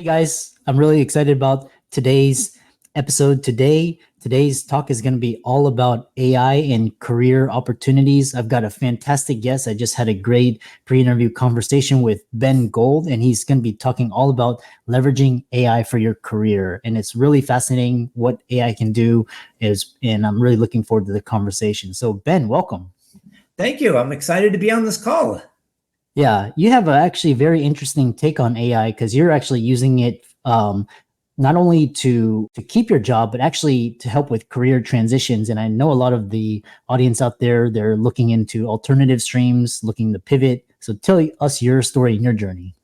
Hey guys, I'm really excited about today's episode. Today's talk is going to be all about AI and career opportunities. I've got a fantastic guest. I just had a great pre-interview conversation with Ben Gold, and he's going to be talking all about leveraging AI for your career. And it's really fascinating what AI can do and I'm really looking forward to the conversation. So Ben, welcome. Thank you. I'm excited to be on this call. Yeah, you have a actually very interesting take on AI because you're actually using it not only to keep your job, but actually to help with career transitions. And I know a lot of the audience out there, they're looking into alternative streams, looking to pivot. So tell us your story and your journey.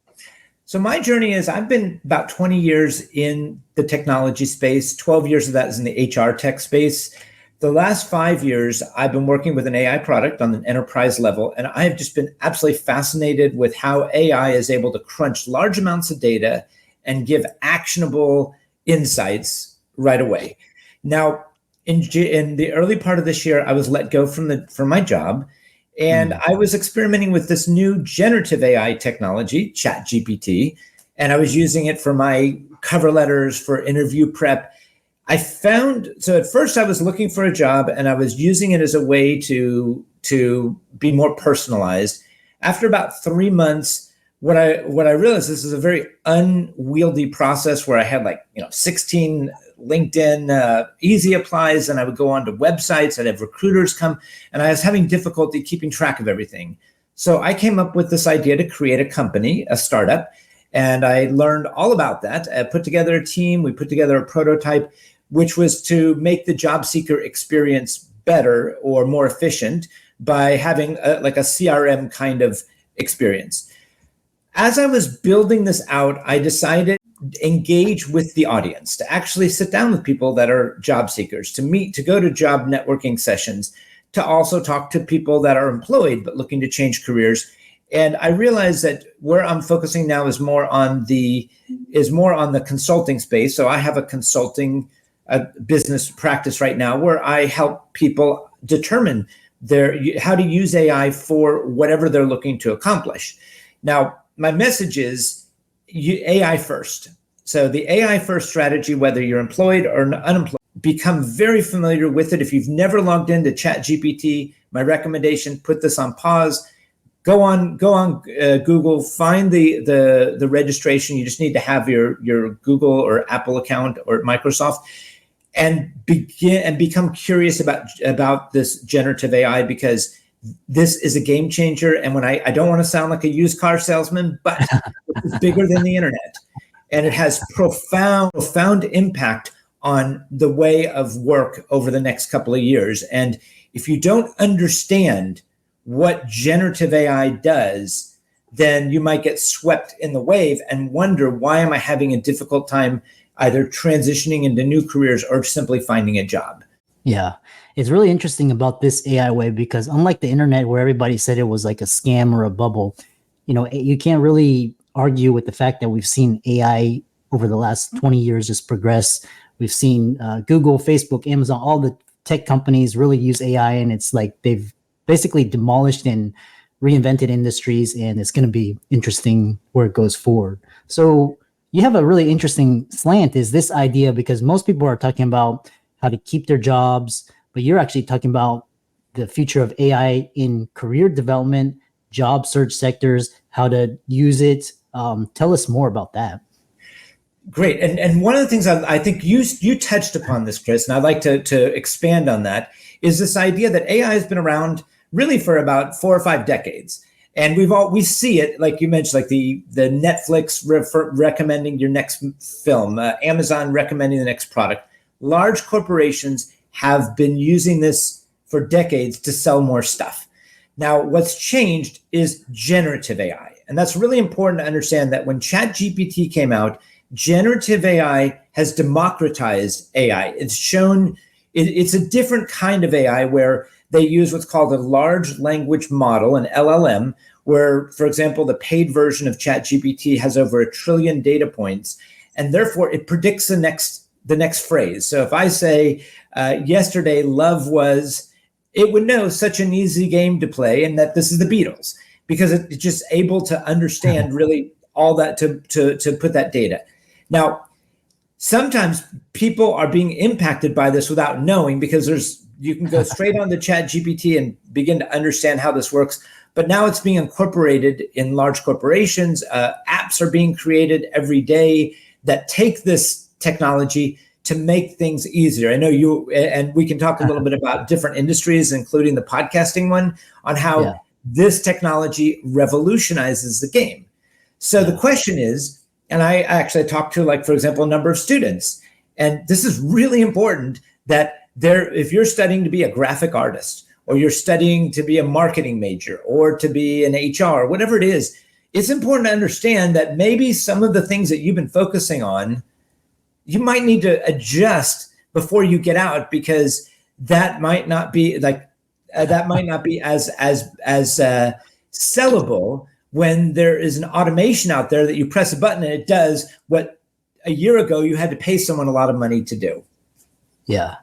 So my journey is I've been about 20 years in the technology space. 12 years of that is in the HR tech space. The last 5 years, I've been working with an AI product on an enterprise level, and I have just been absolutely fascinated with how AI is able to crunch large amounts of data and give actionable insights right away. Now, in the early part of this year, I was let go from my job, and I was experimenting with this new generative AI technology, ChatGPT, and I was using it for my cover letters, for interview prep. So at first I was looking for a job and I was using it as a way to be more personalized. After about 3 months, what I realized, this is a very unwieldy process where I had 16 LinkedIn easy applies, and I would go onto websites, I'd have recruiters come, and I was having difficulty keeping track of everything. So I came up with this idea to create a company, a startup, and I learned all about that. I put together a team, we put together a prototype, which was to make the job seeker experience better or more efficient by having a CRM kind of experience. As I was building this out, I decided to engage with the audience, to actually sit down with people that are job seekers, to meet, to go to job networking sessions, to also talk to people that are employed but looking to change careers. And I realized that where I'm focusing now is more on the consulting space. So I have a consulting business practice right now where I help people determine how to use AI for whatever they're looking to accomplish. Now, my message is AI first. So the AI first strategy, whether you're employed or unemployed, become very familiar with it. If you've never logged into ChatGPT, my recommendation, put this on pause. Go on Google, find the registration. You just need to have your Google or Apple account or Microsoft, and become curious about this generative AI, because this is a game changer. And when I don't want to sound like a used car salesman, but it's bigger than the internet, and it has profound impact on the way of work over the next couple of years. And if you don't understand what generative AI does, then you might get swept in the wave and wonder, why am I having a difficult time either transitioning into new careers or simply finding a job? Yeah, it's really interesting about this AI wave because unlike the internet where everybody said it was like a scam or a bubble, you can't really argue with the fact that we've seen AI over the last 20 years just progress. We've seen Google, Facebook, Amazon, all the tech companies really use AI, and it's like they've basically demolished and reinvented industries, and it's going to be interesting where it goes forward. So you have a really interesting slant, is this idea, because most people are talking about how to keep their jobs, but you're actually talking about the future of AI in career development, job search sectors, how to use it. Tell us more about that. Great. And one of the things I think you touched upon this, Chris, and I'd like to expand on that, is this idea that AI has been around really for about 4 or 5 decades. And we see it, like you mentioned, like the Netflix recommending your next film, Amazon recommending the next product. Large corporations have been using this for decades to sell more stuff. Now, what's changed is generative AI. And that's really important to understand, that when ChatGPT came out, generative AI has democratized AI. It's a different kind of AI where they use what's called a large language model, an LLM, where, for example, the paid version of ChatGPT has over 1 trillion data points, and therefore it predicts the next phrase. So if I say, yesterday love was, it would know such an easy game to play and that this is the Beatles, because it's just able to understand really all that to put that data. Now, sometimes people are being impacted by this without knowing, because you can go straight on to ChatGPT and begin to understand how this works. But now it's being incorporated in large corporations. Apps are being created every day that take this technology to make things easier. I know you, and we can talk a little bit about different industries, including the podcasting one, on how this technology revolutionizes the game. So the question is, and I actually talked to, like, for example, a number of students, and this is really important, that if you're studying to be a graphic artist, or you're studying to be a marketing major, or to be an HR, whatever it is, it's important to understand that maybe some of the things that you've been focusing on, you might need to adjust before you get out, because that might not be as sellable when there is an automation out there that you press a button and it does what a year ago you had to pay someone a lot of money to do. Yeah.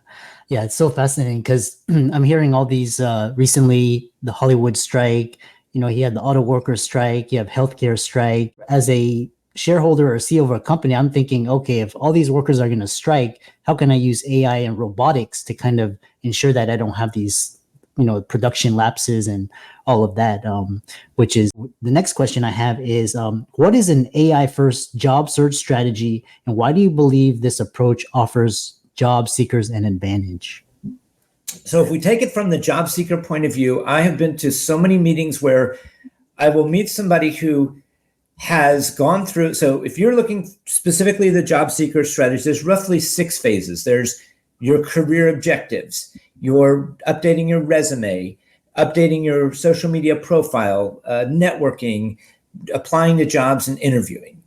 Yeah, it's so fascinating because I'm hearing all these recently, the Hollywood strike, you had the auto workers strike, you have healthcare strike. As a shareholder or CEO of a company, I'm thinking, okay, if all these workers are going to strike, how can I use AI and robotics to kind of ensure that I don't have these, production lapses and all of that? Which is the next question I have is, what is an AI first job search strategy, and why do you believe this approach offers job seekers an advantage? So if we take it from the job seeker point of view, I have been to so many meetings where I will meet somebody who has gone through. So if you're looking specifically at the job seeker strategy, there's roughly 6 phases. There's your career objectives, you're updating your resume, updating your social media profile, networking, applying to jobs, and interviewing.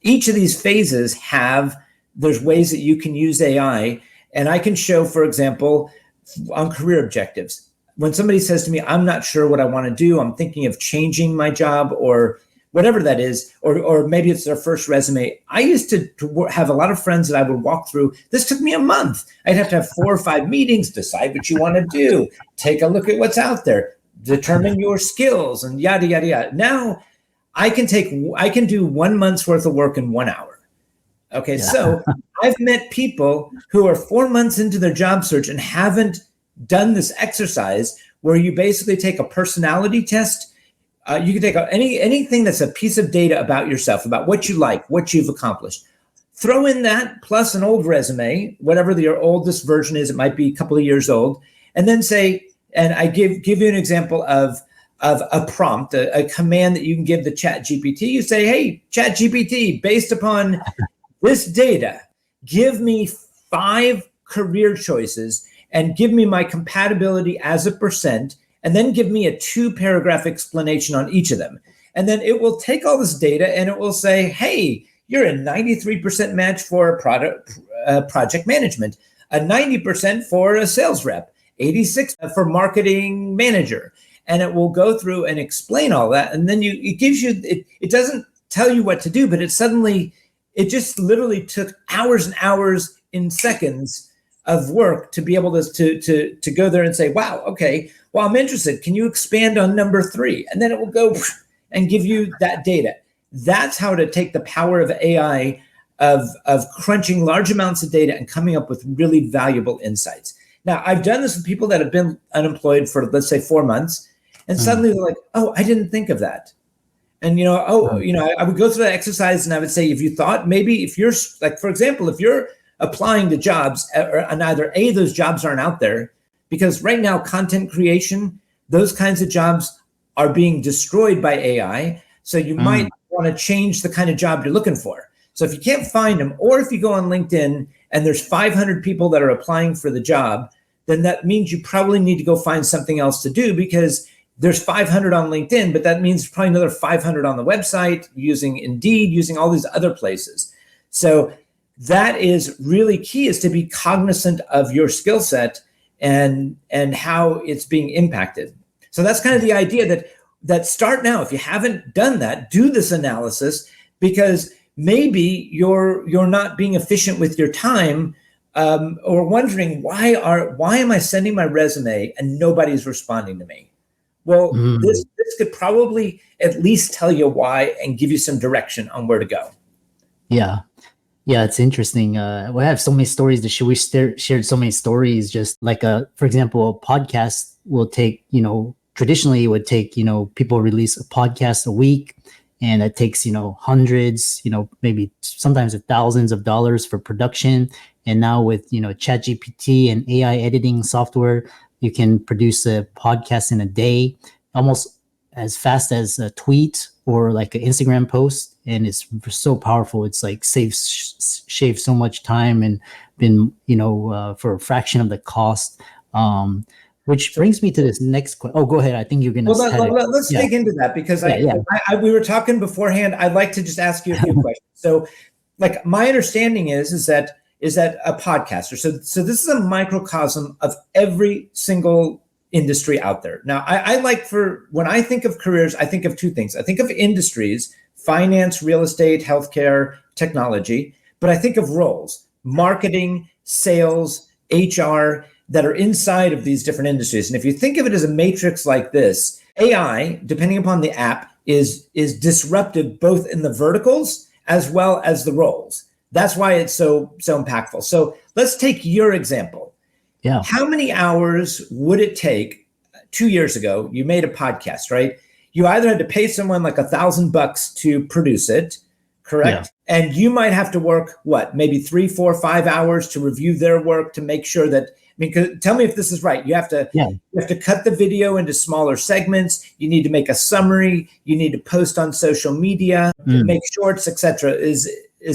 Each of these phases there's ways that you can use AI. And I can show, for example, on career objectives, when somebody says to me, I'm not sure what I want to do, I'm thinking of changing my job, or whatever that is, or maybe it's their first resume. I used to have a lot of friends that I would walk through. This took me a month. I'd have to have 4 or 5 meetings, decide what you want to do, take a look at what's out there, determine your skills, and yada, yada, yada. Now I can do 1 month's worth of work in 1 hour. Okay, so I've met people who are 4 months into their job search and haven't done this exercise where you basically take a personality test. You can take anything that's a piece of data about yourself, about what you like, what you've accomplished. Throw in that plus an old resume, whatever your oldest version is. It might be a couple of years old, and then say, and I give you an example of a prompt, a command that you can give the ChatGPT. You say, hey, ChatGPT, based upon this data, give me 5 career choices and give me my compatibility as a percent, and then give me a 2-paragraph explanation on each of them. And then it will take all this data and it will say, hey, you're a 93% match for project management, a 90% for a sales rep, 86 for marketing manager. And it will go through and explain all that. And then it gives you, it doesn't tell you what to do, but it just literally took hours and hours in seconds of work to be able to go there and say, wow, okay, well, I'm interested. Can you expand on number 3? And then it will go and give you that data. That's how to take the power of AI, of crunching large amounts of data and coming up with really valuable insights. Now, I've done this with people that have been unemployed for, let's say, 4 months, and suddenly they're like, oh, I didn't think of that. And, I would go through that exercise and I would say, if you thought maybe if you're like, for example, if you're applying to jobs and either those jobs aren't out there, because right now content creation, those kinds of jobs are being destroyed by AI. So you might want to change the kind of job you're looking for. So if you can't find them, or if you go on LinkedIn and there's 500 people that are applying for the job, then that means you probably need to go find something else to do, because there's 500 on LinkedIn, but that means probably another 500 on the website, using Indeed, using all these other places. So that is really key, is to be cognizant of your skill set and how it's being impacted. So that's kind of the idea that start now. If you haven't done that, do this analysis, because maybe you're not being efficient with your time, or wondering why am I sending my resume and nobody's responding to me? Well, this could probably at least tell you why and give you some direction on where to go. Yeah. Yeah, it's interesting. We have so many stories to share. Shared so many stories. Just like, for example, a podcast will take, traditionally it would take, people release a podcast a week, and it takes, hundreds, maybe sometimes thousands of dollars for production. And now with, ChatGPT and AI editing software, you can produce a podcast in a day, almost as fast as a tweet or like an Instagram post, and it's so powerful. It's like shave so much time and been for a fraction of the cost. Which So, brings me to this next question. Oh, go ahead. I think you're gonna well, had it. let's Yeah, dig into that because yeah, yeah, we were talking beforehand. I'd like to just ask you a few questions. So, like my understanding is that a podcaster. So this is a microcosm of every single industry out there. Now, I like for when I think of careers, I think of two things. I think of industries: finance, real estate, healthcare, technology. But I think of roles: marketing, sales, HR, that are inside of these different industries. And if you think of it as a matrix like this, AI, depending upon the app, is disruptive both in the verticals as well as the roles. That's why it's so impactful. So let's take your example. yeah, How many hours would it take? 2 years ago, you made a podcast, right? You either had to pay someone like $1,000 to produce it, yeah, correct? And you might have to work what, maybe 3, 4, 5 hours to review their work to make sure that. I mean, tell me if this is right. yeah, You have to cut the video into smaller segments. You need to make a summary. You need to post on social media, mm, make shorts, etc. Is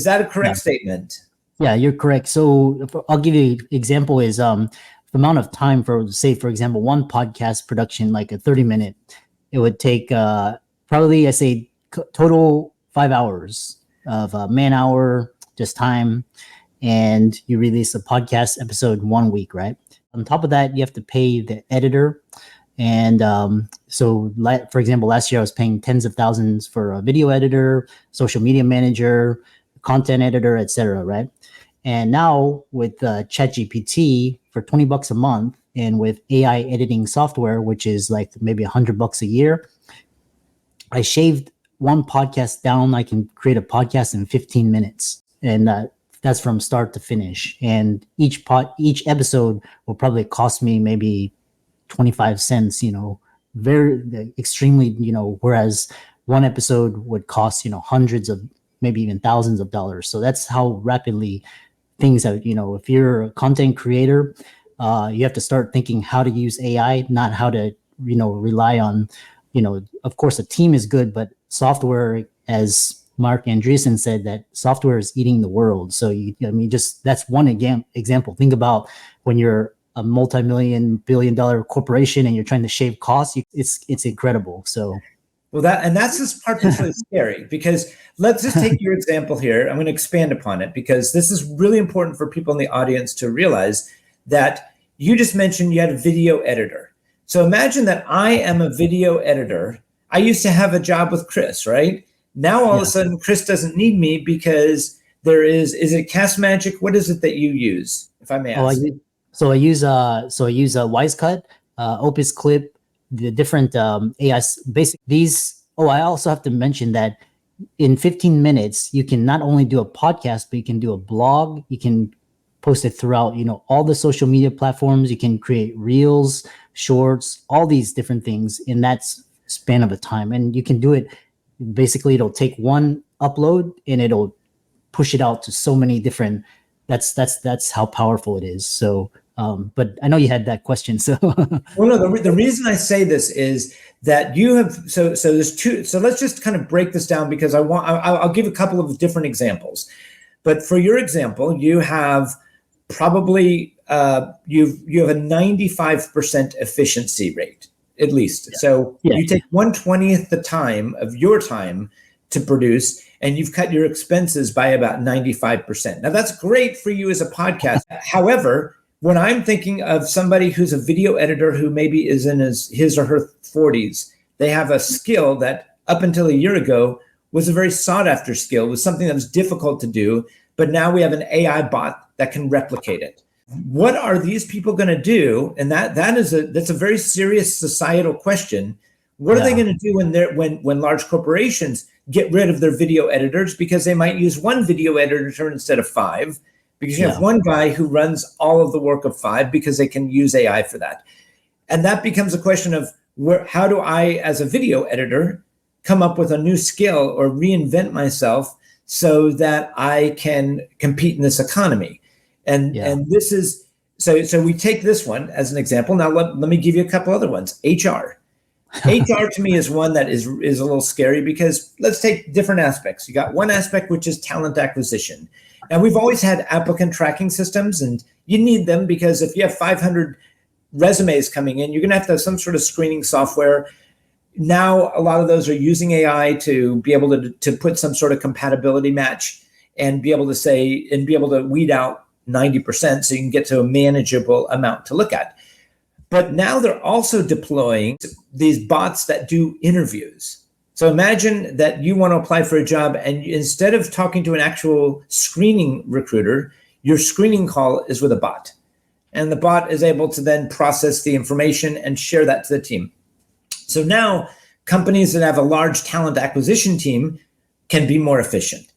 that a yeah. correct statement? Yeah, you're correct. So I'll give you an example is the amount of time for, say, for example, one podcast production, like a 30-minute, it would take probably, I say, total 5 hours of man hour, just time, and you release a podcast episode 1 week, right? On top of that, you have to pay the editor. And for example, last year I was paying tens of thousands for a video editor, social media manager, content editor, etc. Right? And now with ChatGPT for $20 a month, and with AI editing software, which is like maybe $100 a year, I shaved one podcast down. I can create a podcast in 15 minutes, and that's from start to finish. And each episode will probably cost me maybe 25 cents, very extremely, whereas one episode would cost, hundreds of, maybe even thousands of dollars. So that's how rapidly things have, if you're a content creator, you have to start thinking how to use AI, not how to, rely on, of course a team is good, but software, as Mark Andreessen said, that software is eating the world. So just that's one example. Think about when you're a multi-million billion-dollar corporation and you're trying to shave costs. It's incredible. So Well, that's this part that's really scary because let's just take your example here. I'm going to expand upon it because this is really important for people in the audience to realize that you just mentioned you had a video editor. So imagine that I am a video editor. I used to have a job with Chris, right? Now all of a yeah. sudden Chris doesn't need me because is it Cast Magic? What is it that you use, if I may Oh, ask? I use a Wisecut, Opus Clip, the different AI basic these. Oh, I also have to mention that in 15 minutes you can not only do a podcast, but you can do a blog. You can post it throughout, all the social media platforms. You can create reels, shorts, all these different things in that span of a time, and you can do it. Basically, it'll take one upload and it'll push it out to so many different. That's how powerful it is. So but I know you had that question. So Well, no, the reason I say this is that you have so there's two. So let's just kind of break this down because I'll give a couple of different examples. But for your example, you have probably you have a 95% efficiency rate at least. So yeah, you take 1/20th the time of your time to produce, and you've cut your expenses by about 95%. Now that's great for you as a podcast. However, when I'm thinking of somebody who's a video editor who maybe is in his or her 40s, they have a skill that up until a year ago was a very sought after skill, was something that was difficult to do, but now we have an AI bot that can replicate it. What are these people going to do? And that's a very serious societal question. What are they yeah, going to do when large corporations get rid of their video editors because they might use one video editor instead of 5, because you have one guy who runs all of the work of 5 because they can use AI for that. And that becomes a question of how do I, as a video editor, come up with a new skill or reinvent myself so that I can compete in this economy. And this is, so we take this one as an example. Now let me give you a couple other ones. HR. HR to me is one that is a little scary, because let's take different aspects. You got one aspect, which is talent acquisition. Now, we've always had applicant tracking systems, and you need them because if you have 500 resumes coming in, you're going to have some sort of screening software. Now, a lot of those are using AI to be able to put some sort of compatibility match and be able to say, and be able to weed out 90% so you can get to a manageable amount to look at. But now they're also deploying these bots that do interviews. So imagine that you want to apply for a job, and instead of talking to an actual screening recruiter, your screening call is with a bot. And the bot is able to then process the information and share that to the team. So now companies that have a large talent acquisition team can be more efficient.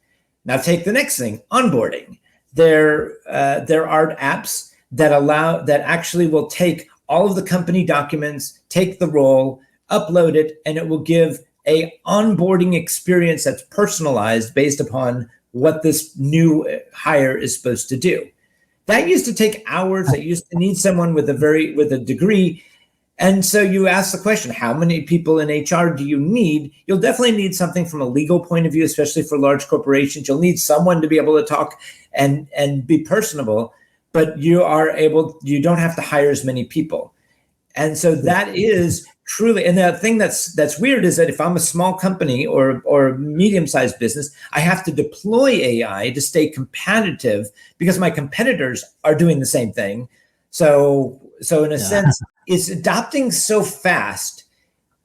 Now take the next thing, onboarding. There are apps that actually will take all of the company documents, take the role, upload it, and it will give a onboarding experience that's personalized based upon what this new hire is supposed to do. That used to take hours. That used to need someone with a degree. And so you ask the question, how many people in HR do you need? You'll definitely need something from a legal point of view, especially for large corporations. You'll need someone to be able to talk and be personable, but you don't have to hire as many people. And so that is truly, and the thing that's weird is that if I'm a small company or medium-sized business, I have to deploy AI to stay competitive because my competitors are doing the same thing. So in a sense, it's adopting so fast.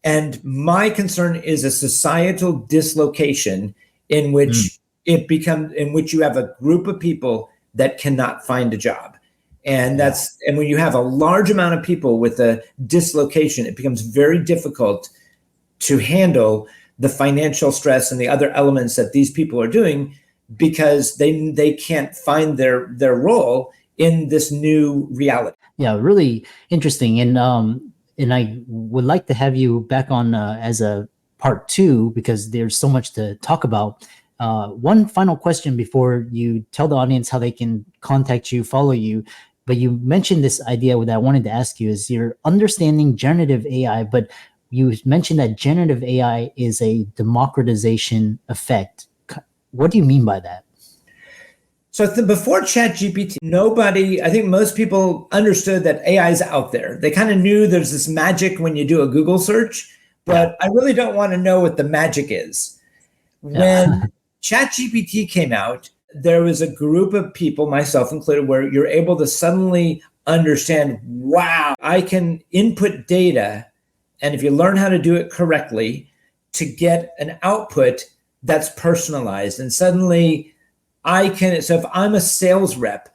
And my concern is a societal dislocation in which you have a group of people that cannot find a job. And when you have a large amount of people with a dislocation, it becomes very difficult to handle the financial stress and the other elements that these people are doing, because they can't find their role in this new reality. Yeah, really interesting. And I would like to have you back on as a part 2, because there's so much to talk about. One final question before you tell the audience how they can contact you, follow you. But you mentioned this idea that I wanted to ask you is you're understanding generative AI, but you mentioned that generative AI is a democratization effect. What do you mean by that? So before ChatGPT, I think most people understood that AI is out there. They kind of knew there's this magic when you do a Google search, but I really don't want to know what the magic is. When ChatGPT came out, there was a group of people, myself included, where you're able to suddenly understand, wow, I can input data, and if you learn how to do it correctly, to get an output that's personalized. And suddenly so if I'm a sales rep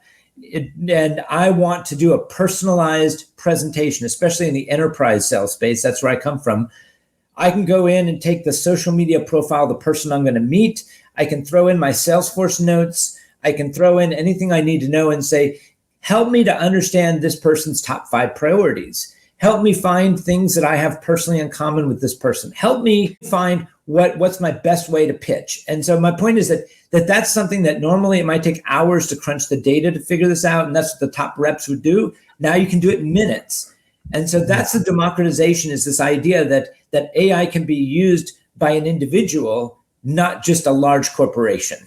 and I want to do a personalized presentation, especially in the enterprise sales space, that's where I come from, I can go in and take the social media profile of the person I'm going to meet. I can throw in my Salesforce notes. I can throw in anything I need to know and say, help me to understand this person's top 5 priorities. Help me find things that I have personally in common with this person. Help me find what's my best way to pitch. And so my point is that's something that normally it might take hours to crunch the data to figure this out. And that's what the top reps would do. Now you can do it in minutes. And so that's the democratization, is this idea that AI can be used by an individual, not just a large corporation.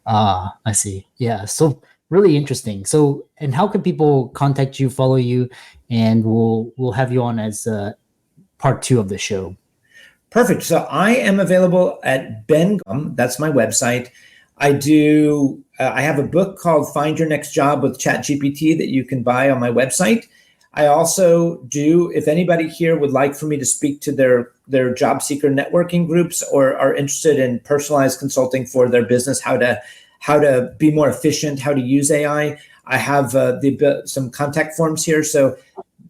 I see. Yeah. So really interesting. So, and how can people contact you, follow you, and we'll have you on as part 2 of the show. Perfect. So I am available at that's my website. I have a book called Find Your Next Job with ChatGPT that you can buy on my website. I also do, if anybody here would like for me to speak to their job seeker networking groups or are interested in personalized consulting for their business, how to be more efficient, how to use AI, I have some contact forms here. So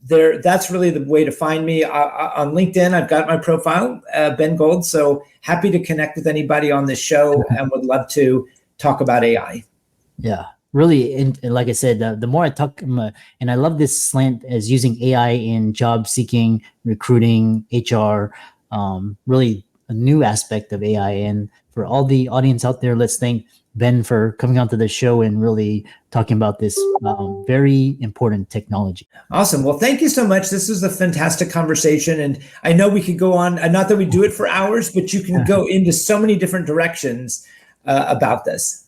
that's really the way to find me. On LinkedIn, I've got my profile, Ben Gold. So happy to connect with anybody on this show and would love to talk about AI. Yeah, really. And like I said, the more I talk, and I love this slant as using AI in job seeking, recruiting, HR, really a new aspect of AI. And for all the audience out there, let's thank Ben for coming onto the show and really talking about this very important technology. Awesome. Well, thank you so much. This was a fantastic conversation. And I know we could go on, not that we do it for hours, but you can go into so many different directions about this.